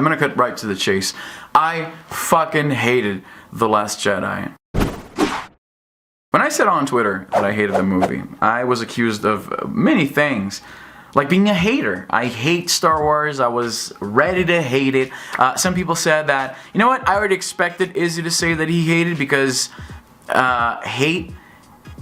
I'm gonna cut right to the chase. I fucking hated The Last Jedi. When I said on Twitter that I hated the movie, I was accused of many things. Like being a hater. I hate Star Wars. I was ready to hate it. Some people said that, you know what, I already expected Izzy to say that he hated because hate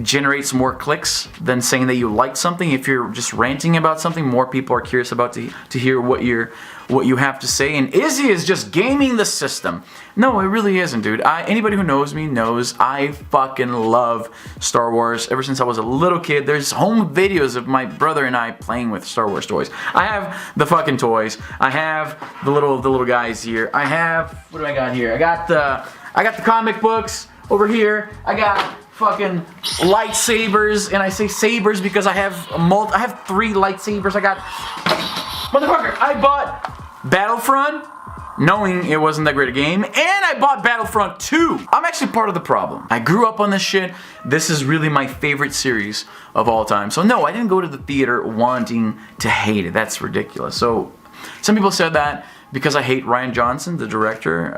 generates more clicks than saying that you liked something. If you're just ranting about something, more people are curious about to hear what you have to say. And Izzy is just gaming the system. No, it really isn't, dude. Anybody who knows me knows I fucking love Star Wars. Ever since I was a little kid, there's home videos of my brother and I playing with Star Wars toys. I have the fucking toys. I have the little guys here. I have, what do I got here? I got the comic books over here. I got fucking lightsabers, and I say sabers because I have 3 lightsabers. Motherfucker, I bought Battlefront knowing it wasn't that great a game, and I bought Battlefront 2. I'm actually part of the problem. I grew up on this shit. This is really my favorite series of all time. So no, I didn't go to the theater wanting to hate it. That's ridiculous. So some people said that because I hate Rian Johnson, the director,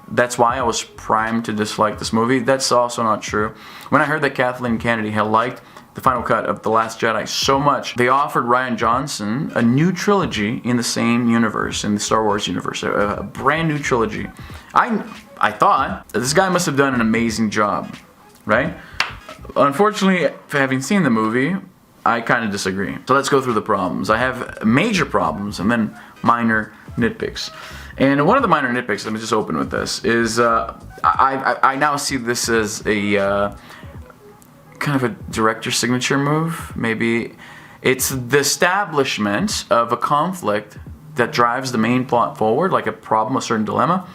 that's why I was primed to dislike this movie. That's also not true. When I heard that Kathleen Kennedy had liked the final cut of The Last Jedi so much, they offered Rian Johnson a new trilogy in the same universe, in the Star Wars universe, a brand new trilogy. I thought this guy must have done an amazing job, right? Unfortunately, having seen the movie, I kind of disagree. So let's go through the problems. I have major problems and then minor nitpicks. And one of the minor nitpicks, let me just open with this, is I now see this as a kind of a director signature move. Maybe it's the establishment of a conflict that drives the main plot forward, like a problem, a certain dilemma.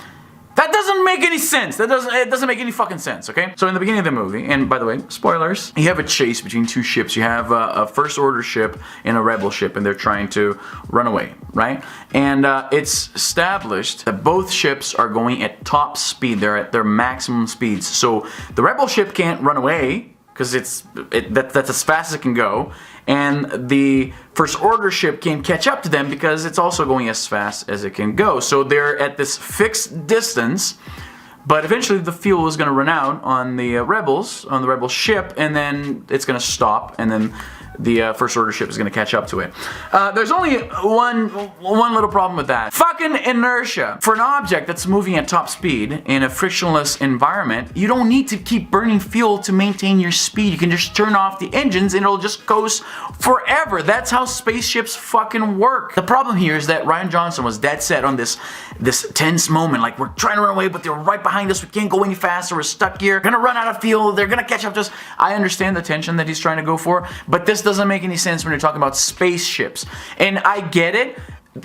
That doesn't make any sense. It doesn't make any fucking sense, okay? So in the beginning of the movie, and by the way, spoilers, you have a chase between 2 ships. You have a First Order ship and a Rebel ship, and they're trying to run away, right? And it's established that both ships are going at top speed. They're at their maximum speeds. So the Rebel ship can't run away, because that's as fast as it can go, and the First Order ship can't catch up to them because it's also going as fast as it can go. So they're at this fixed distance, but eventually the fuel is going to run out on the Rebel ship, and then it's going to stop, and then the First Order ship is going to catch up to it. There's only one little problem with that. Fucking inertia. For an object that's moving at top speed in a frictionless environment, you don't need to keep burning fuel to maintain your speed. You can just turn off the engines and it'll just coast forever. That's how spaceships fucking work. The problem here is that Rian Johnson was dead set on this tense moment. Like, we're trying to run away, but they're right behind us. We can't go any faster. We're stuck here. We're gonna run out of fuel. They're gonna catch up to us. I understand the tension that he's trying to go for, but this doesn't make any sense when you're talking about spaceships. And I get it.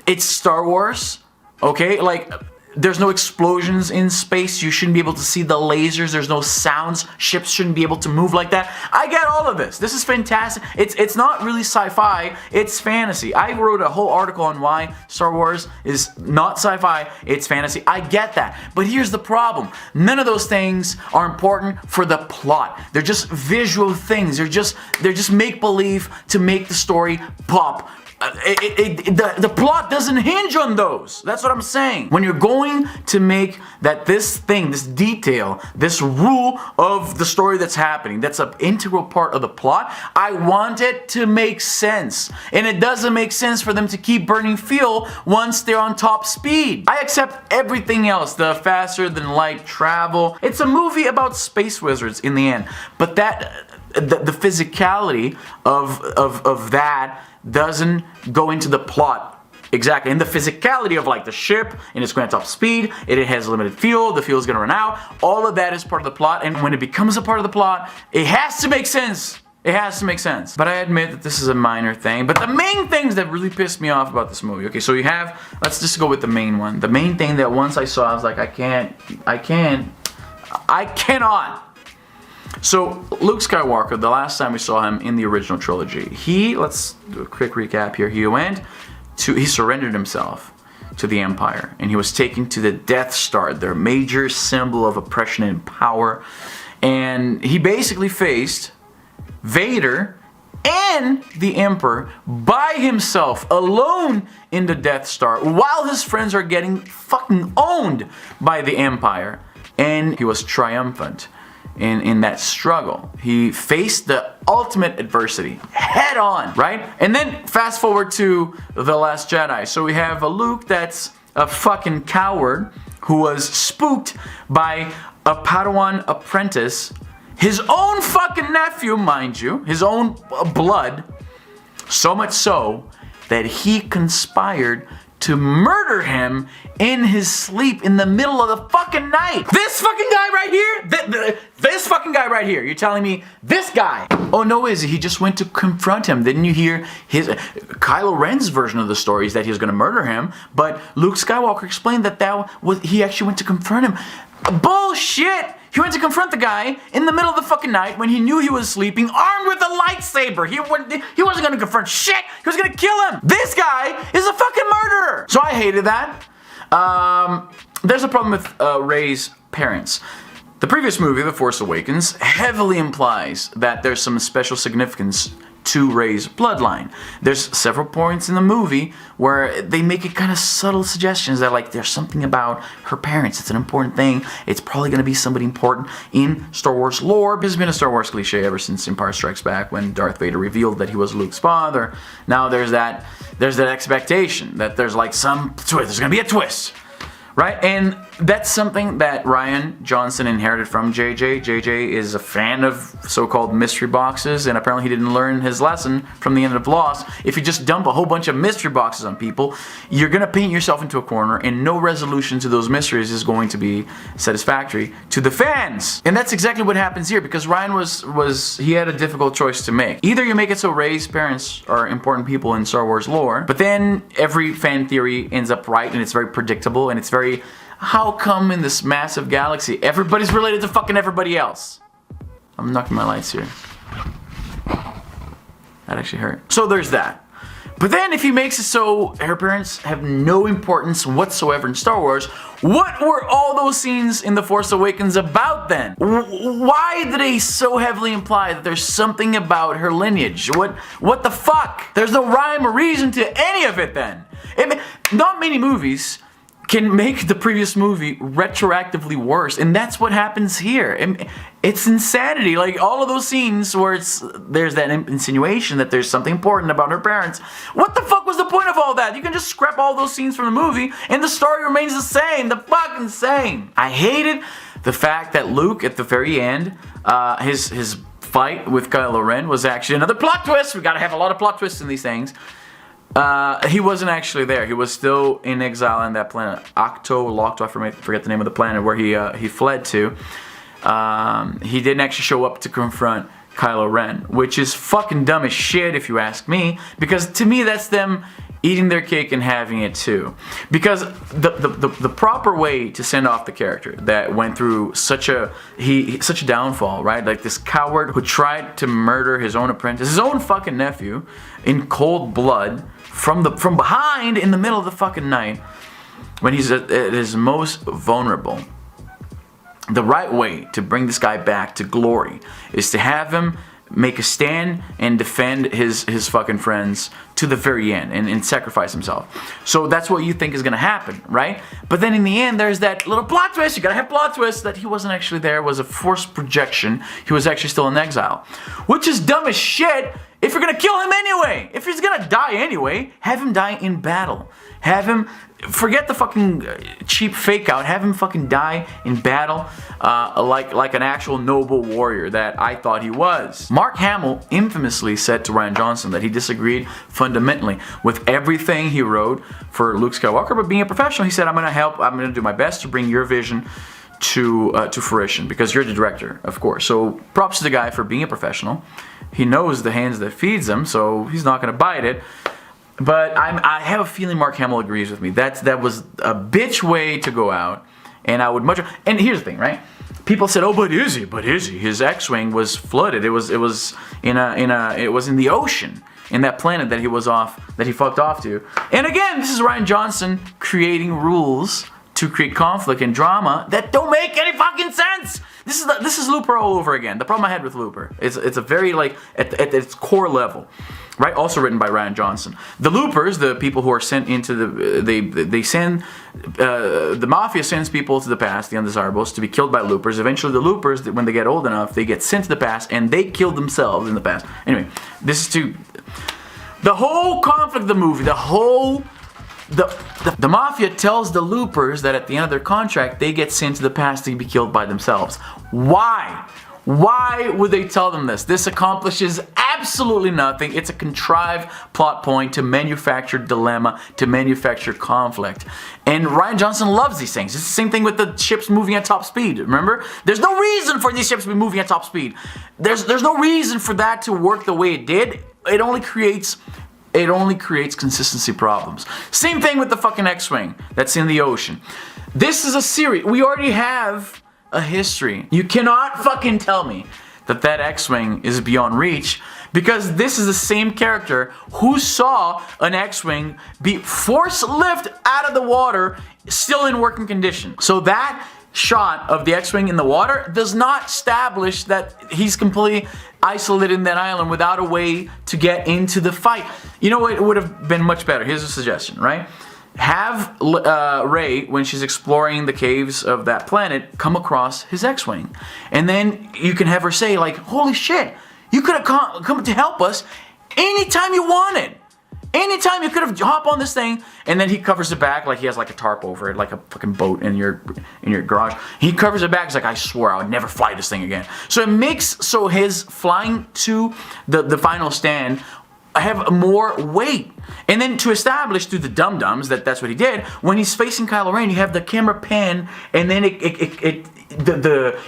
It's Star Wars. Okay? Like, there's no explosions in space. You shouldn't be able to see the lasers. There's no sounds. Ships shouldn't be able to move like that. I get all of this. This is fantastic. It's not really sci-fi. It's fantasy. I wrote a whole article on why Star Wars is not sci-fi. It's fantasy. I get that. But here's the problem. None of those things are important for the plot. They're just visual things. They're just make-believe to make the story pop. The plot doesn't hinge on those. That's what I'm saying. When you're going to make this detail, this rule of the story that's happening, that's an integral part of the plot, I want it to make sense. And it doesn't make sense for them to keep burning fuel once they're on top speed. I accept everything else, the faster than light travel. It's a movie about space wizards in the end. But the physicality of that doesn't go into the plot exactly. And the physicality of like the ship and it's going at top speed, it has limited fuel, the fuel is going to run out, all of that is part of the plot, and when it becomes a part of the plot, it has to make sense. It has to make sense. But I admit that this is a minor thing. But the main things that really pissed me off about this movie, okay, so you have, let's just go with the main one. The main thing that once I saw, I was like, I cannot. So, Luke Skywalker, the last time we saw him in the original trilogy, let's do a quick recap here, he surrendered himself to the Empire, and he was taken to the Death Star, their major symbol of oppression and power, and he basically faced Vader and the Emperor by himself, alone in the Death Star, while his friends are getting fucking owned by the Empire. And he was triumphant in that struggle. He faced the ultimate adversity head on, right? And then fast forward to The Last Jedi. So we have a Luke that's a fucking coward who was spooked by a Padawan apprentice, his own fucking nephew, mind you, his own blood, so much so that he conspired to murder him in his sleep in the middle of the fucking night. This fucking guy right here? This fucking guy right here. You're telling me this guy? Oh no, Izzy, he just went to confront him. Didn't you hear his Kylo Ren's version of the story is that he was going to murder him, but Luke Skywalker explained that he actually went to confront him. Bullshit! He went to confront the guy in the middle of the fucking night when he knew he was sleeping, armed with a lightsaber. He wasn't gonna confront shit. He was gonna kill him. This guy is a fucking murderer. So I hated that. There's a problem with Rey's parents. The previous movie, The Force Awakens, heavily implies that there's some special significance to Rey's bloodline. There's several points in the movie where they make it kind of subtle suggestions that like there's something about her parents. It's an important thing. It's probably going to be somebody important in Star Wars lore. This has been a Star Wars cliche ever since Empire Strikes Back when Darth Vader revealed that he was Luke's father. Now there's that expectation that there's like some twist. There's going to be a twist. Right? And that's something that Rian Johnson inherited from JJ. JJ is a fan of so-called mystery boxes, and apparently he didn't learn his lesson from the end of Lost. If you just dump a whole bunch of mystery boxes on people, you're going to paint yourself into a corner, and no resolution to those mysteries is going to be satisfactory to the fans. And that's exactly what happens here, because Rian he had a difficult choice to make. Either you make it so Rey's parents are important people in Star Wars lore, but then every fan theory ends up right, and it's very predictable, and it's very how come in this massive galaxy everybody's related to fucking everybody else? I'm knocking my lights here. That actually hurt. So there's that. But then if he makes it so her parents have no importance whatsoever in Star Wars, what were all those scenes in The Force Awakens about then? Why did they so heavily imply that there's something about her lineage? What the fuck? There's no rhyme or reason to any of it then. Not many movies can make the previous movie retroactively worse, and that's what happens here. It's insanity. Like all of those scenes where there's that insinuation that there's something important about her parents. What the fuck was the point of all that? You can just scrap all those scenes from the movie, and the story remains the same. The fucking same. I hated the fact that Luke at the very end, his fight with Kylo Ren was actually another plot twist. We gotta have a lot of plot twists in these things. He wasn't actually there. He was still in exile on that planet, Locto. I forget the name of the planet where he fled to. He didn't actually show up to confront Kylo Ren, which is fucking dumb as shit if you ask me. Because to me, that's them eating their cake and having it too. Because the proper way to send off the character that went through such a downfall, right? Like this coward who tried to murder his own apprentice, his own fucking nephew, in cold blood. From behind in the middle of the fucking night when he's at his most vulnerable. The right way to bring this guy back to glory is to have him make a stand and defend his fucking friends to the very end and sacrifice himself. So that's what you think is gonna happen, right? But then in the end there's that little plot twist. You gotta have plot twists that he wasn't actually there. It was a forced projection. He was actually still in exile, which is dumb as shit. If you're gonna kill him anyway, if he's gonna die anyway, have him die in battle. Have him, forget the fucking cheap fake out, have him fucking die in battle like an actual noble warrior that I thought he was. Mark Hamill infamously said to Rian Johnson that he disagreed fundamentally with everything he wrote for Luke Skywalker, but being a professional, he said, I'm gonna do my best to bring your vision to fruition, because you're the director, of course. So props to the guy for being a professional. He knows the hands that feeds him, so he's not going to bite it. But I have a feeling Mark Hamill agrees with me. That was a bitch way to go out, and I would much. And here's the thing, right? People said, "Oh, but Izzy, his X-wing was flooded. It was in the ocean, in that planet that he fucked off to." And again, this is Rian Johnson creating rules to create conflict and drama that don't make any fucking sense. This is Looper all over again. The problem I had with Looper, it's a very, like, at its core level, right? Also written by Rian Johnson. The Loopers, the people who are sent into they send, the Mafia sends people to the past, the undesirables, to be killed by Loopers. Eventually the Loopers, when they get old enough, they get sent to the past, and they kill themselves in the past. Anyway, this is the whole conflict of the movie, the Mafia tells the Loopers that at the end of their contract, they get sent to the past to be killed by themselves. Why? Why would they tell them this? This accomplishes absolutely nothing. It's a contrived plot point to manufacture dilemma, to manufacture conflict. And Rian Johnson loves these things. It's the same thing with the ships moving at top speed, remember? There's no reason for these ships to be moving at top speed. There's no reason for that to work the way it did. It only creates consistency problems. Same thing with the fucking X-Wing that's in the ocean. This is a series. We already have a history. You cannot fucking tell me that X-Wing is beyond reach, because this is the same character who saw an X-Wing be force lift out of the water still in working condition. So that shot of the X-Wing in the water does not establish that he's completely isolated in that island without a way to get into the fight. You know what, it would have been much better. Here's a suggestion, right? Have Rey, when she's exploring the caves of that planet, come across his X-Wing. And then you can have her say, like, holy shit, you could have come to help us anytime you wanted. Anytime you could have hopped on this thing. And then he covers it back like he has like a tarp over it, like a fucking boat in your garage. He covers it back. He's like, I swear I would never fly this thing again. So it makes so his flying to the final stand have more weight. And then to establish through the dum-dums that that's what he did, when he's facing Kylo Ren, you have the camera pan, and then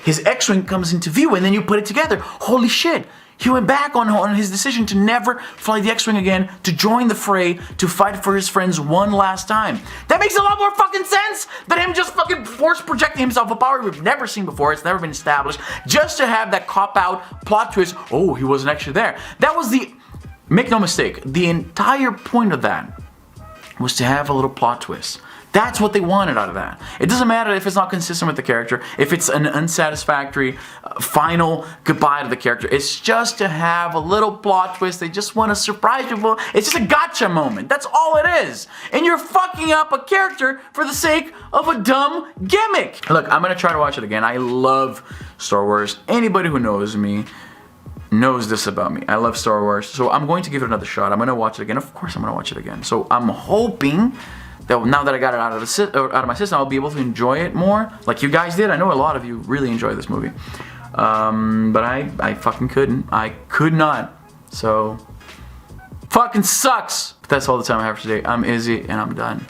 his X-Wing comes into view, and then you put it together. Holy shit. He went back on his decision to never fly the X-Wing again, to join the fray, to fight for his friends one last time. That makes a lot more fucking sense than him just fucking force projecting himself a power we've never seen before. It's never been established. Just to have that cop-out plot twist, oh, he wasn't actually there. That was the... Make no mistake, the entire point of that was to have a little plot twist. That's what they wanted out of that. It doesn't matter if it's not consistent with the character, if it's an unsatisfactory final goodbye to the character. It's just to have a little plot twist. They just want to surprise people. It's just a gotcha moment. That's all it is. And you're fucking up a character for the sake of a dumb gimmick. Look, I'm going to try to watch it again. I love Star Wars. Anybody who knows me knows this about me. I love Star Wars. So I'm going to give it another shot. I'm going to watch it again. Of course I'm going to watch it again. So I'm hoping that now that I got it out of my system, I'll be able to enjoy it more, like you guys did. I know a lot of you really enjoy this movie, but I fucking couldn't. I could not. So fucking sucks. But that's all the time I have for today. I'm Izzy, and I'm done.